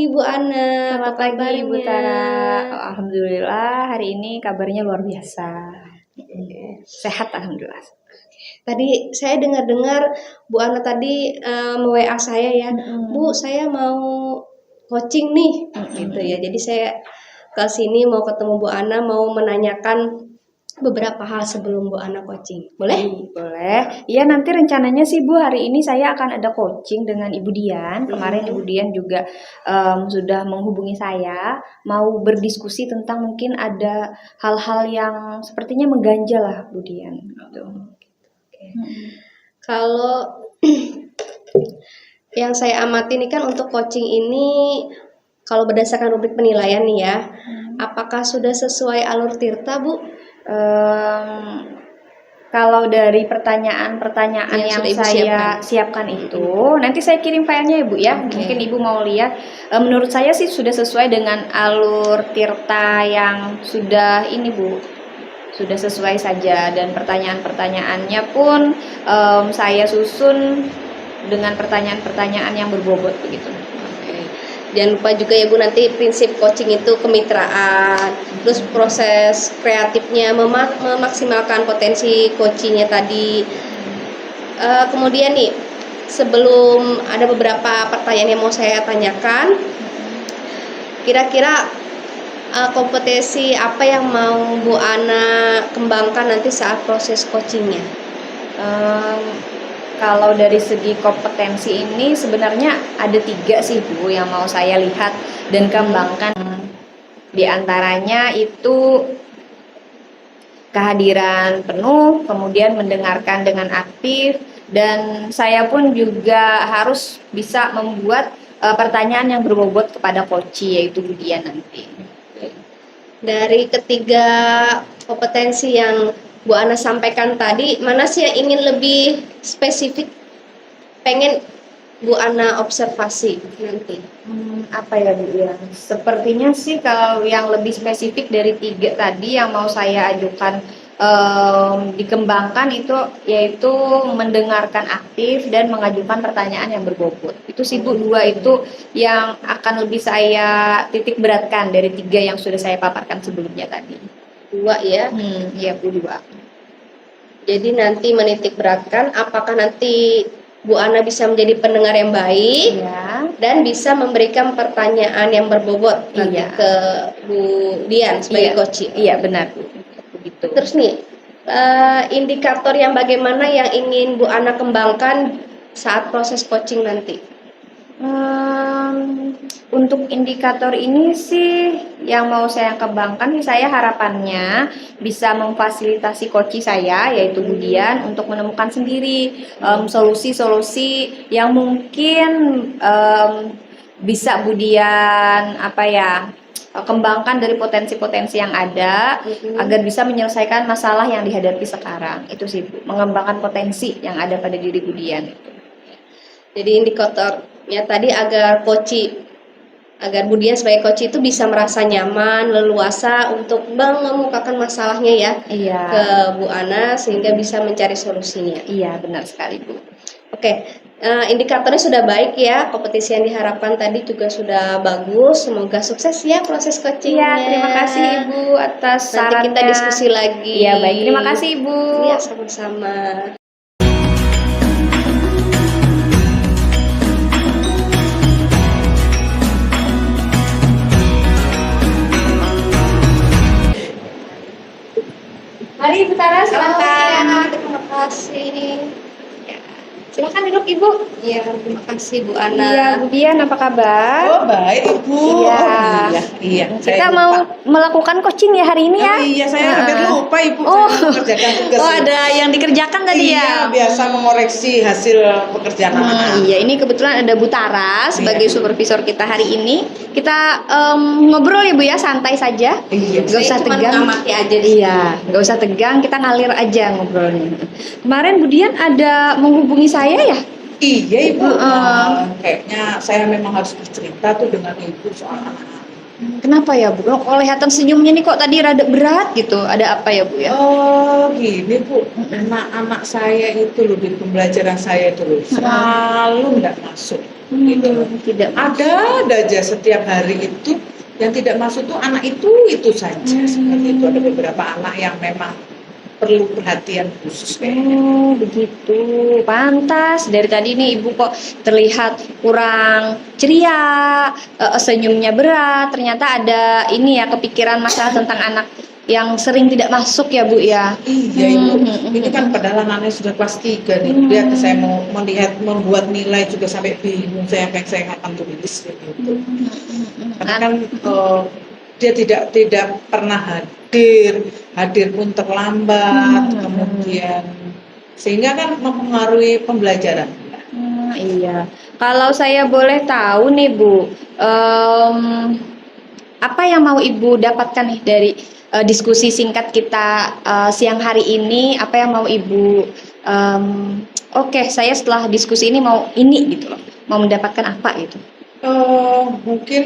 pagi Bu Ana, Selamat apa pagi Ibu kabarnya? Tara. Alhamdulillah hari ini kabarnya luar biasa. Sehat alhamdulillah. Tadi saya dengar-dengar Bu Ana tadi WA saya ya, Bu saya mau coaching nih, gitu ya. Jadi saya ke sini mau ketemu Bu Ana, mau menanyakan beberapa hal sebelum Bu Ana coaching. Boleh? Boleh. Iya nanti rencananya sih Bu hari ini saya akan ada coaching dengan Ibu Dian. Kemarin Ibu Dian juga sudah menghubungi saya mau berdiskusi tentang mungkin ada hal-hal yang sepertinya mengganjal lah Bu Dian. Gitu. Kalau yang saya amati nih kan untuk coaching ini kalau berdasarkan rubrik penilaian nih ya, apakah sudah sesuai alur Tirta Bu? Kalau dari pertanyaan-pertanyaan yang saya siapkan itu, nanti saya kirim filenya ya Bu ya. Mungkin Ibu mau lihat. Menurut saya sih sudah sesuai dengan alur Tirta yang sudah ini Bu. Sudah sesuai saja dan pertanyaan-pertanyaannya pun saya susun dengan pertanyaan-pertanyaan yang berbobot begitu. Jangan lupa juga ya Bu, nanti prinsip coaching itu kemitraan, terus proses kreatifnya, memaksimalkan potensi coachingnya tadi. Kemudian nih, sebelum ada beberapa pertanyaan yang mau saya tanyakan, kira-kira kompetensi apa yang mau Bu Ana kembangkan nanti saat proses coachingnya? Kalau dari segi kompetensi ini sebenarnya ada 3 sih Bu yang mau saya lihat dan kembangkan. Di antaranya itu kehadiran penuh, kemudian mendengarkan dengan aktif, dan saya pun juga harus bisa membuat pertanyaan yang berbobot kepada coach yaitu Bu Dian nanti. Dari ketiga kompetensi yang Bu Ana sampaikan tadi, mana sih yang ingin lebih spesifik pengen Bu Ana observasi nanti? Apa ya Bu ya? Sepertinya sih kalau yang lebih spesifik dari 3 tadi yang mau saya ajukan dikembangkan itu yaitu mendengarkan aktif dan mengajukan pertanyaan yang berbobot. Itu sih Bu 2 itu yang akan lebih saya titik beratkan dari 3 yang sudah saya paparkan sebelumnya tadi. 2 ya? Iya Bu 2. Jadi nanti menitik beratkan apakah nanti Bu Ana bisa menjadi pendengar yang baik dan bisa memberikan pertanyaan yang berbobot nanti ke Bu Dian sebagai coach. Iya benar Bu. Begitu. Terus nih indikator yang bagaimana yang ingin Bu Ana kembangkan saat proses coaching nanti? Untuk indikator ini sih yang mau saya kembangkan, saya harapannya bisa memfasilitasi coach saya yaitu Bu Dian untuk menemukan sendiri solusi-solusi yang mungkin bisa Bu Dian kembangkan dari potensi-potensi yang ada agar bisa menyelesaikan masalah yang dihadapi sekarang. Itu sih Bu, mengembangkan potensi yang ada pada diri Bu Dian itu. Jadi indikatornya tadi agar Bu Dian sebagai coach itu bisa merasa nyaman, leluasa untuk mengemukakan masalahnya ya ke Bu Ana sehingga bisa mencari solusinya. Iya benar sekali Bu. Oke, indikatornya sudah baik ya, kompetisi yang diharapkan tadi juga sudah bagus. Semoga sukses ya proses coachingnya. Iya, terima kasih Ibu atas sarannya. Nanti kita diskusi lagi. Iya baik, terima kasih Ibu. Iya sama-sama. Mari Ibu Tara, silakan. Terima kasih. Silakan duduk Ibu. Iya, terima kasih Bu Ana. Iya, Bu Dian apa kabar? Oh baik Ibu. Iya. Iya. Kita mau melakukan coaching ya hari ini ya? Iya, saya hampir lupa Ibu. Oh, saya mengerjakan tugas. Oh ada yang dikerjakan tadi iya, ya? biasa mengoreksi hasil pekerjaan anak-anak. Iya, ini kebetulan ada Bu Tara sebagai supervisor kita hari ini. Kita ngobrol ya Bu ya, santai saja. Iya. Gak usah tegang. Mengamati aja. Iya, gak usah tegang, kita ngalir aja ngobrolnya. Kemarin Bu Dian ada menghubungi saya ya? Iya Ibu. Kayaknya saya memang harus bercerita tuh dengan Ibu soal anak-anak. Kenapa ya Bu? Kok kelihatan senyumnya nih kok tadi rada berat gitu? Ada apa ya Bu ya? Oh gini Bu, anak-anak saya itu loh di pembelajaran saya itu loh selalu nggak masuk. gitu. Tidak Ada aja setiap hari itu yang tidak masuk tuh anak itu saja seperti itu. Ada beberapa anak yang memang perlu perhatian khusus kayaknya. Oh, begitu. Pantas dari tadi nih Ibu kok terlihat kurang ceria, senyumnya berat. Ternyata ada ini ya, kepikiran masalah tentang anak yang sering tidak masuk ya Bu ya. Iya Ibu, ini kan padahal anaknya sudah kelas 3 nih. Lihat saya mau melihat membuat nilai juga sampai bingung saya apa yang saya akan tulis gitu. Karena kan dia tidak pernah hadir pun terlambat, kemudian sehingga kan mempengaruhi pembelajaran. Iya. Kalau saya boleh tahu nih Bu, apa yang mau Ibu dapatkan nih dari diskusi singkat kita siang hari ini? Apa yang mau Ibu? Oke, saya setelah diskusi ini mau ini gitu loh, mau mendapatkan apa gitu? Mungkin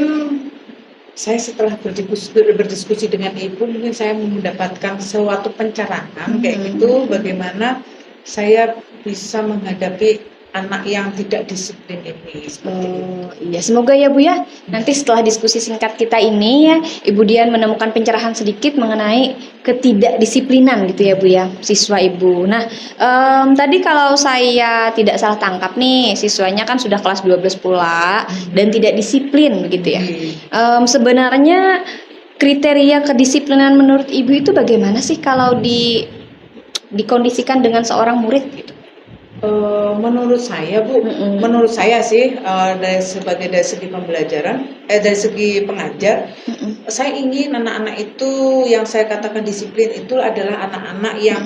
saya setelah berdiskusi dengan Ibu, mungkin saya mendapatkan suatu pencerahan kayak gitu, bagaimana saya bisa menghadapi anak yang tidak disiplin ini seperti itu. Iya, semoga ya Bu ya. Nanti setelah diskusi singkat kita ini ya, Ibu Dian menemukan pencerahan sedikit mengenai ketidakdisiplinan gitu ya Bu ya, siswa Ibu. Nah, tadi kalau saya tidak salah tangkap nih, siswanya kan sudah kelas 12 pula dan tidak disiplin begitu ya. Sebenarnya kriteria kedisiplinan menurut Ibu itu bagaimana sih kalau dikondisikan dengan seorang murid gitu? Menurut saya Bu, menurut saya sih dari segi pembelajaran, dari segi pengajar, saya ingin anak-anak itu yang saya katakan disiplin itu adalah anak-anak yang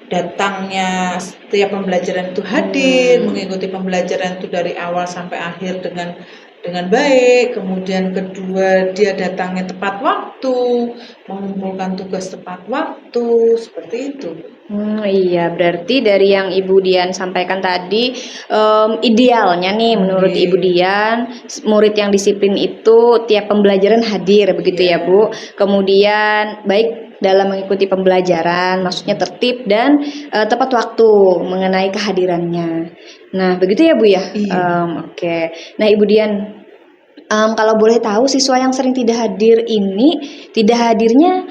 datangnya setiap pembelajaran itu hadir, mengikuti pembelajaran itu dari awal sampai akhir dengan baik. Kemudian kedua, dia datangnya tepat waktu, mengumpulkan tugas tepat waktu, seperti itu. Iya, berarti dari yang Ibu Dian sampaikan tadi, idealnya nih menurut Ibu Dian, murid yang disiplin itu tiap pembelajaran hadir begitu ya Bu. Kemudian baik dalam mengikuti pembelajaran, maksudnya tertib dan tepat waktu mengenai kehadirannya. Nah, begitu ya Bu ya. Oke. Nah, Ibu Dian, kalau boleh tahu siswa yang sering tidak hadir ini, tidak hadirnya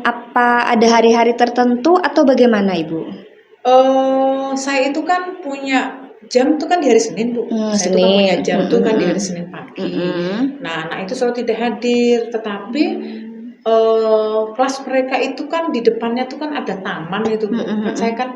apa ada hari-hari tertentu atau bagaimana Ibu? Saya itu kan punya jam itu kan di hari Senin Bu. Saya itu kan punya jam itu kan di hari Senin pagi. Nah, anak itu selalu tidak hadir, tetapi kelas mereka itu kan di depannya tuh kan ada taman itu Bu. Saya kan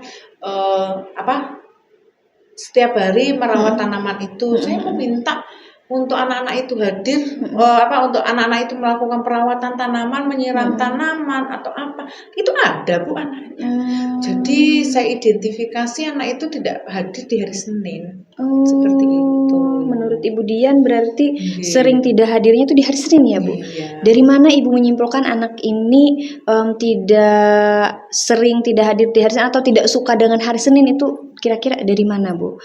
setiap hari merawat tanaman itu. Saya meminta untuk anak-anak itu hadir, untuk anak-anak itu melakukan perawatan tanaman, menyiram tanaman atau apa, itu ada Bu anaknya. Jadi saya identifikasi anak itu tidak hadir di hari Senin, seperti itu. Menurut Ibu Dian berarti sering tidak hadirnya itu di hari Senin ya Bu? Iya. Dari mana Ibu menyimpulkan anak ini tidak sering tidak hadir di hari Senin atau tidak suka dengan hari Senin itu kira-kira dari mana Bu?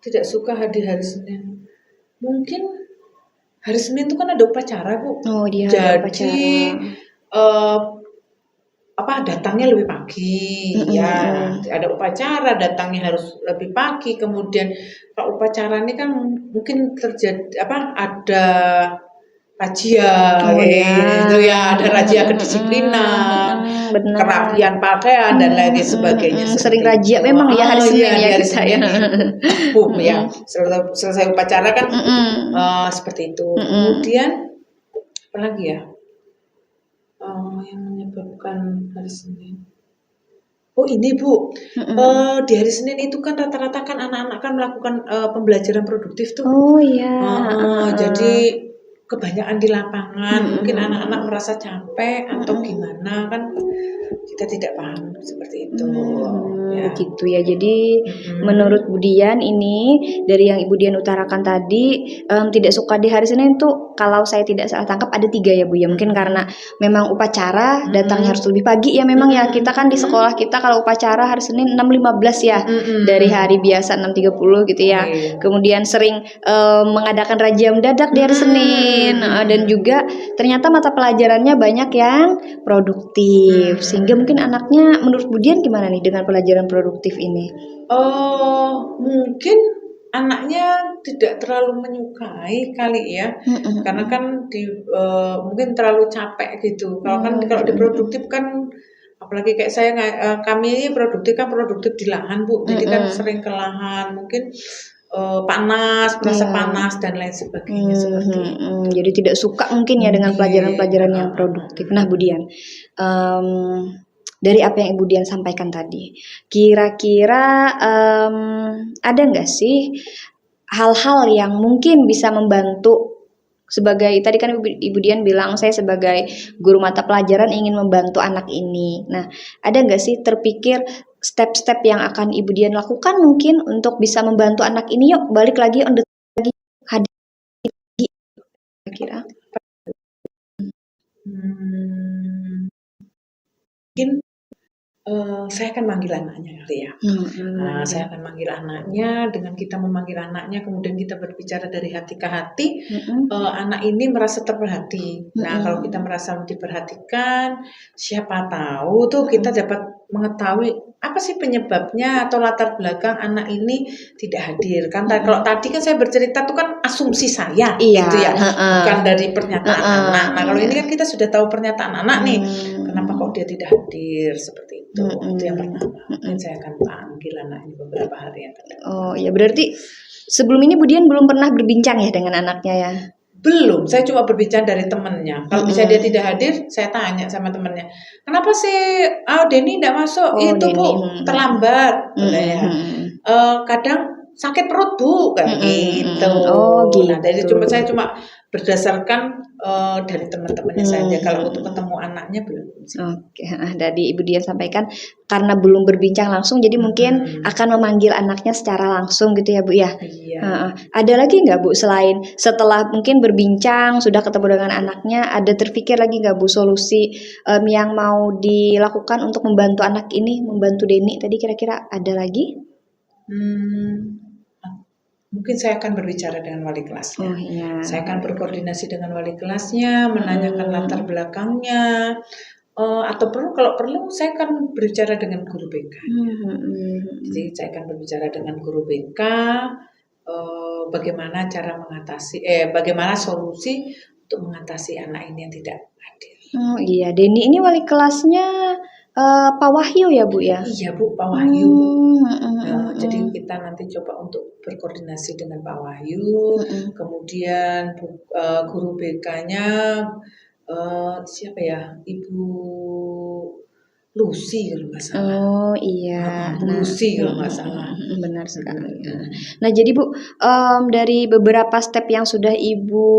Tidak suka hadir hari Senin. Mungkin hari Senin itu kan ada upacara Bu. Oh, dia Jadi ada upacara. Datangnya lebih pagi, ya ada upacara, datangnya harus lebih pagi. Kemudian kalau upacara ini kan mungkin terjadi ada razia, itu ya ada razia kedisiplinan, kerapian pakaian dan lain sebagainya. Sering razia memang ya hari Senin ya hari kita Senin ya. Ya selesai upacara kan seperti itu. Kemudian apa lagi ya? Yang menyebabkan hari Senin. Oh ini Bu, di hari Senin itu kan rata-rata kan anak-anak kan melakukan pembelajaran produktif tuh. Oh iya. Jadi kebanyakan di lapangan, mungkin anak-anak merasa capek atau gimana kan kita tidak paham seperti itu. Gitu ya. Jadi menurut Bu Dian ini dari yang Ibu Dian utarakan tadi tidak suka di hari Senin tuh kalau saya tidak salah tangkap ada 3 ya Bu ya. Mungkin karena memang upacara datangnya harus lebih pagi ya memang ya. Kita kan di sekolah kita kalau upacara hari Senin 6.15 ya. Dari hari biasa 6.30 gitu ya. Kemudian sering mengadakan razia mendadak di hari Senin dan juga ternyata mata pelajarannya banyak yang produktif. Sehingga mungkin anaknya menurut Bu Dian gimana nih dengan pelajaran produktif ini? Mungkin anaknya tidak terlalu menyukai kali ya, karena kan mungkin terlalu capek gitu. Kalau di produktif kan, apalagi kayak saya kami ini produktif di lahan Bu, jadi kan sering ke lahan, mungkin panas, merasa panas dan lain sebagainya seperti itu. Jadi tidak suka mungkin ya dengan pelajaran-pelajaran yang produktif. Nah, Bu Dian, dari apa yang Ibu Dian sampaikan tadi, kira-kira ada nggak sih hal-hal yang mungkin bisa membantu sebagai, tadi kan Ibu Dian bilang saya sebagai guru mata pelajaran ingin membantu anak ini. Nah, ada nggak sih terpikir step-step yang akan Ibu Dian lakukan mungkin untuk bisa membantu anak ini? Yuk balik lagi lagi hadir kira-kira. Mungkin saya akan manggil anaknya kali ya. Saya akan manggil anaknya, dengan kita memanggil anaknya, kemudian kita berbicara dari hati ke hati, anak ini merasa terperhati. Nah, kalau kita merasa diperhatikan, siapa tahu tuh kita dapat mengetahui apa sih penyebabnya atau latar belakang anak ini tidak hadir. Kan kalau tadi kan saya bercerita tuh kan asumsi saya, gitu ya, bukan dari pernyataan anak. Nah, kalau ini kan kita sudah tahu pernyataan anak nih, kenapa kok dia tidak hadir seperti itu. Itu yang pertama. Mungkin saya akan panggil anaknya beberapa hari yang akan datang. Oh ya, berarti sebelum ini Bu Dian belum pernah berbincang ya dengan anaknya ya? Belum, saya cuma berbicara dari temannya. Kalau misalnya dia tidak hadir, saya tanya sama temannya, kenapa sih Denny tidak masuk? Itu Denny, Bu, terlambat. Kadang sakit perut Bu, kayak gitu. Gitu. Nah, jadi saya cuma berdasarkan dari teman-temannya saja. Kalau untuk ketemu anaknya belum. Oke, dari Ibu Dian sampaikan karena belum berbincang langsung, jadi mungkin akan memanggil anaknya secara langsung gitu ya Bu ya. Iya. Ada lagi nggak Bu, selain setelah mungkin berbincang sudah ketemu dengan anaknya, ada terpikir lagi nggak Bu solusi yang mau dilakukan untuk membantu anak ini, membantu Denny tadi, kira-kira ada lagi? Mungkin saya akan berbicara dengan wali kelasnya. Oh, iya. Saya akan berkoordinasi dengan wali kelasnya, menanyakan latar belakangnya, atau kalau perlu saya akan berbicara dengan guru BK. Jadi saya akan berbicara dengan guru BK, bagaimana cara mengatasi, bagaimana solusi untuk mengatasi anak ini yang tidak hadir. Oh iya, Denny ini wali kelasnya Pak Wahyu ya Bu ya? Iya Bu, Pak Wahyu Bu. Jadi kita nanti coba untuk berkoordinasi dengan Pak Wahyu, kemudian guru BK-nya siapa ya, Ibu Lucy kalau nggak salah. Oh iya, Lucy kalau nggak salah. Benar sekali. Nah jadi Bu, dari beberapa step yang sudah Ibu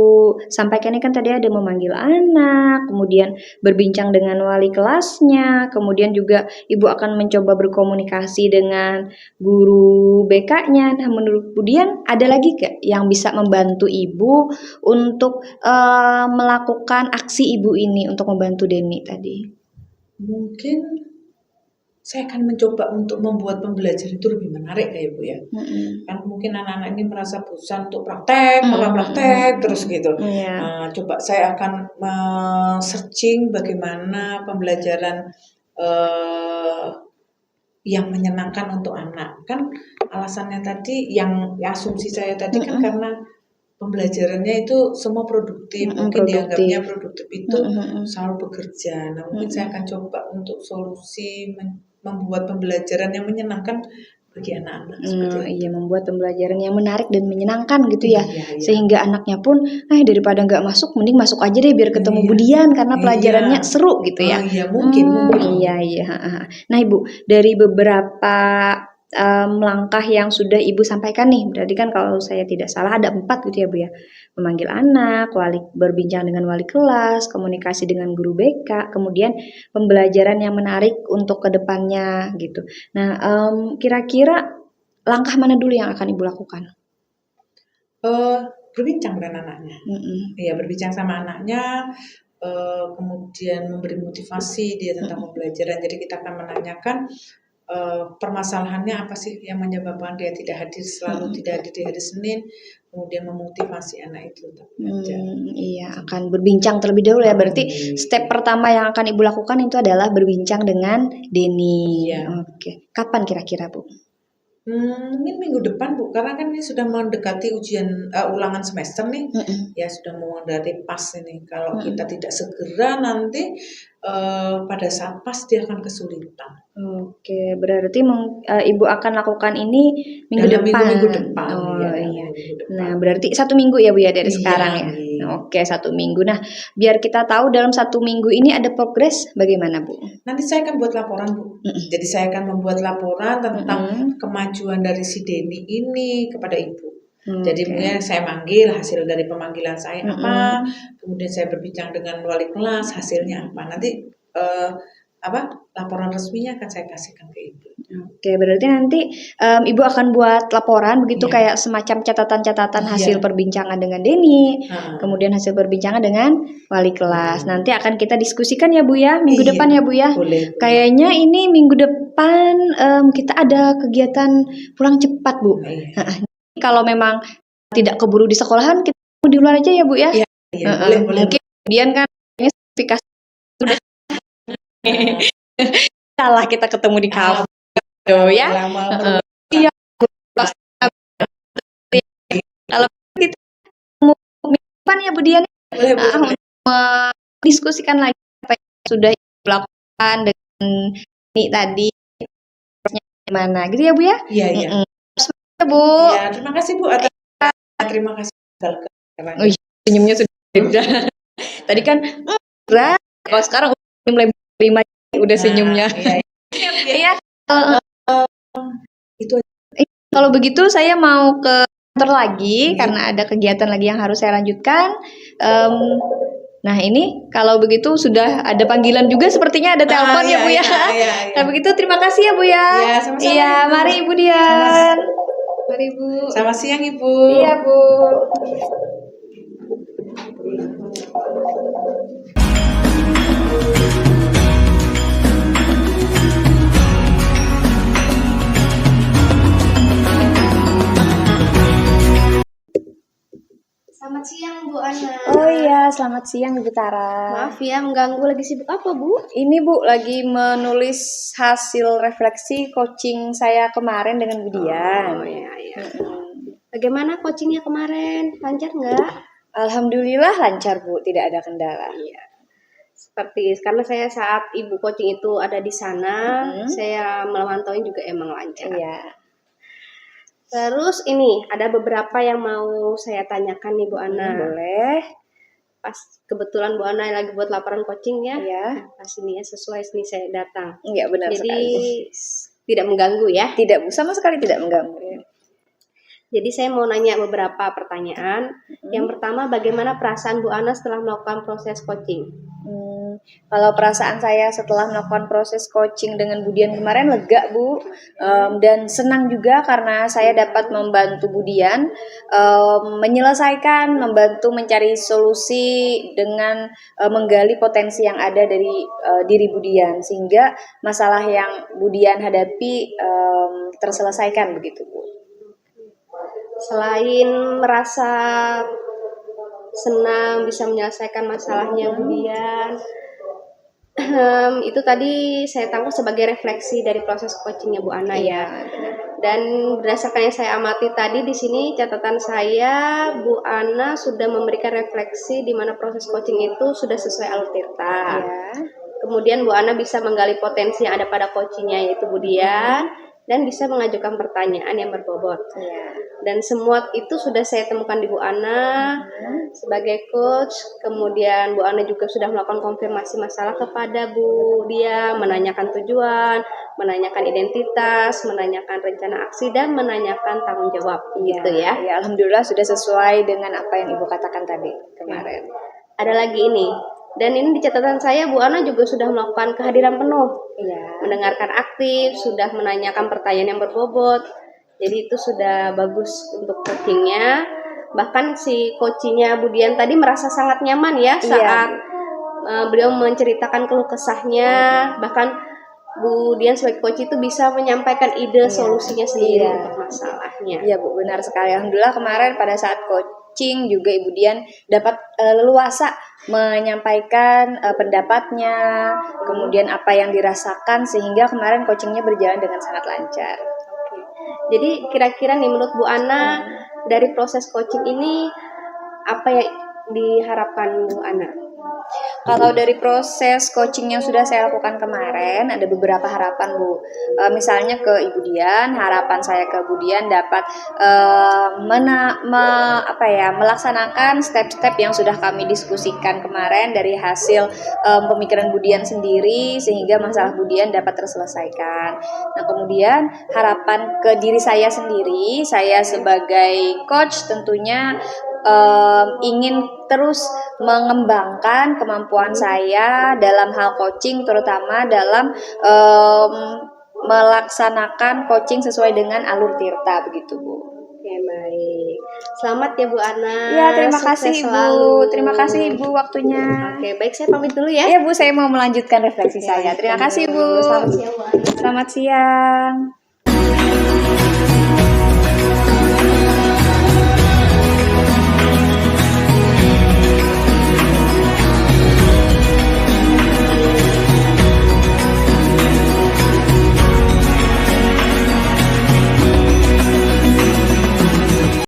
sampaikan ini kan tadi ada memanggil anak, kemudian berbincang dengan wali kelasnya, kemudian juga Ibu akan mencoba berkomunikasi dengan guru BK-nya. Nah menurut Bu Dian ada lagi gak yang bisa membantu Ibu untuk melakukan aksi Ibu ini untuk membantu Denny tadi? Mungkin saya akan mencoba untuk membuat pembelajaran itu lebih menarik ya Bu ya. Kan mungkin anak-anak ini merasa bosan untuk praktek, terus gitu. Coba saya akan searching bagaimana pembelajaran yang menyenangkan untuk anak. Kan alasannya tadi, yang asumsi saya tadi kan karena pembelajarannya itu semua produktif, mungkin dianggapnya produktif itu selalu bekerja. Nah mungkin saya akan coba untuk solusi membuat pembelajaran yang menyenangkan bagi anak-anak. Iya, membuat pembelajaran yang menarik dan menyenangkan gitu ya. Sehingga anaknya pun, daripada nggak masuk, mending masuk aja deh biar ketemu Bu Dian karena pelajarannya seru gitu ya. Iya mungkin. Iya. Nah Ibu, dari beberapa langkah yang sudah Ibu sampaikan nih, berarti kan kalau saya tidak salah ada 4 gitu ya Bu ya. Memanggil anak, berbincang dengan wali kelas, komunikasi dengan guru BK, kemudian pembelajaran yang menarik untuk kedepannya gitu. Nah kira-kira langkah mana dulu yang akan Ibu lakukan? Berbincang dengan anaknya. Ya, berbincang sama anaknya, kemudian memberi motivasi dia tentang pembelajaran. Jadi kita akan menanyakan permasalahannya apa sih yang menyebabkan dia tidak hadir, selalu tidak hadir di hari Senin, kemudian memotivasi anak itu untuk belajar. Iya, akan berbincang terlebih dahulu ya. Berarti step pertama yang akan Ibu lakukan itu adalah berbincang dengan Denny. Iya. Oke. Kapan kira-kira Bu? Mungkin minggu depan Bu, karena kan ini sudah mendekati ujian ulangan semester nih, ya sudah mau mendekati pas ini. Kalau kita tidak segera nanti pada saat pas dia akan kesulitan. Oke, berarti Ibu akan lakukan ini minggu Dalam depan. minggu depan. Oh ya, iya. minggu depan. Nah, berarti 1 minggu ya Bu ya dari Iya, sekarang ya. iya. Oke, 1 minggu. Nah, biar kita tahu dalam 1 minggu ini ada progres bagaimana Bu? Nanti saya akan buat laporan Bu. Jadi saya akan membuat laporan tentang kemajuan dari si Denny ini kepada Ibu. Jadi mungkin saya manggil hasil dari pemanggilan saya apa, kemudian saya berbincang dengan wali kelas hasilnya apa. Nanti laporan resminya akan saya kasihkan ke Ibu. Oke, berarti nanti Ibu akan buat laporan begitu kayak semacam catatan-catatan hasil perbincangan dengan Denny, kemudian hasil perbincangan dengan wali kelas. Nanti akan kita diskusikan ya Bu ya, minggu depan ya Bu ya. Boleh. Kayaknya ini minggu depan kita ada kegiatan pulang cepat Bu. Kalau memang tidak keburu di sekolahan, kita di luar aja ya Bu ya. Iya, boleh. Mungkin kemudian kan sertifikasi sudah salah kita ketemu di kafe ya. Iya. Kalau kita mau depan ya Bu Dian, diskusikan lagi apa yang sudah dilakukan dengan ini tadi gimana gitu ya Bu ya. Iya. Bu. Ya, terima kasih Bu atas terima kasih. Oh iya, senyumnya sudah beda. Tadi kan berat, kalau sekarang mulai terima udah senyumnya. Iya. Itu kalau begitu saya mau ke kantor lagi karena ada kegiatan lagi yang harus saya lanjutkan. Nah ini kalau begitu sudah ada panggilan juga sepertinya ada telepon ya Bu ya. Kalau begitu terima kasih ya Bu ya. Iya, sama-sama. Iya, mari Ibu Dian. Mari Bu. Selamat siang Ibu. Iya Bu. Selamat siang Bu Ana. Oh iya, selamat siang Ibu Tara. Maaf ya mengganggu, lagi sibuk apa Bu? Ini Bu lagi menulis hasil refleksi coaching saya kemarin dengan Bu Dian. Oh iya. Bagaimana coachingnya kemarin? Lancar nggak? Alhamdulillah lancar Bu, tidak ada kendala. Iya. Seperti karena saya saat Ibu coaching itu ada di sana, saya memantauin juga emang lancar. Iya. Terus ini ada beberapa yang mau saya tanyakan nih Bu Ana. Boleh. Pas kebetulan Bu Ana lagi buat laporan coaching ya. Iya. Pas ini ya sesuai ini saya datang. Iya benar Jadi sekali. tidak mengganggu ya? Tidak Bu, sama sekali tidak mengganggu. Jadi saya mau nanya beberapa pertanyaan. Yang pertama, bagaimana perasaan Bu Ana setelah melakukan proses coaching? Kalau perasaan saya setelah melakukan proses coaching dengan Bu Dian kemarin lega Bu, dan senang juga karena saya dapat membantu Bu Dian menyelesaikan, membantu mencari solusi dengan menggali potensi yang ada dari diri Bu Dian sehingga masalah yang Bu Dian hadapi terselesaikan begitu Bu. Selain merasa senang bisa menyelesaikan masalahnya Bu Dian, itu tadi saya tangkap sebagai refleksi dari proses coachingnya Bu Ana ya. Dan berdasarkan yang saya amati tadi di sini catatan saya, Bu Ana sudah memberikan refleksi di mana proses coaching itu sudah sesuai alur Tirta. Ya. Kemudian Bu Ana bisa menggali potensi yang ada pada coachingnya yaitu Bu Dian dan bisa mengajukan pertanyaan yang berbobot. Ya. Dan semua itu sudah saya temukan di Bu Ana sebagai coach. Kemudian Bu Ana juga sudah melakukan konfirmasi masalah kepada Bu Dia, menanyakan tujuan, menanyakan identitas, menanyakan rencana aksi, dan menanyakan tanggung jawab. Gitu ya. Ya, alhamdulillah sudah sesuai dengan apa yang Ibu katakan tadi kemarin. Ada lagi ini. Dan ini di catatan saya Bu Ana juga sudah melakukan kehadiran penuh. Iya. Mendengarkan aktif, sudah menanyakan pertanyaan yang berbobot. Jadi itu sudah bagus untuk coachingnya. Bahkan si coachingnya Bu Dian tadi merasa sangat nyaman ya saat beliau menceritakan keluh kesahnya. Bahkan Bu Dian sebagai coach itu bisa menyampaikan ide solusinya sendiri untuk masalahnya. Iya Bu, benar sekali. Alhamdulillah kemarin pada saat coaching juga Ibu Dian dapat leluasa menyampaikan pendapatnya, kemudian apa yang dirasakan sehingga kemarin coachingnya berjalan dengan sangat lancar. Jadi kira-kira nih menurut Bu Ana dari proses coaching ini apa yang diharapkan Bu Ana? Kalau dari proses coaching yang sudah saya lakukan kemarin, ada beberapa harapan Bu. Misalnya ke Ibu Dian, harapan saya ke Bu Dian dapat melaksanakan step-step yang sudah kami diskusikan kemarin dari hasil pemikiran Bu Dian sendiri, sehingga masalah Bu Dian dapat terselesaikan. Nah, kemudian harapan ke diri saya sendiri, saya sebagai coach tentunya ingin terus mengembangkan kemampuan saya dalam hal coaching, terutama dalam melaksanakan coaching sesuai dengan alur Tirta begitu Bu. Oke, baik. Selamat ya Bu Ana. Ya, terima Sukses kasih Ibu. selalu. Terima kasih Ibu waktunya. Oke, baik, saya pamit dulu ya. Iya Bu, saya mau melanjutkan refleksi saya. Terima kasih Bu. Selamat siang Bu Ana. Selamat siang.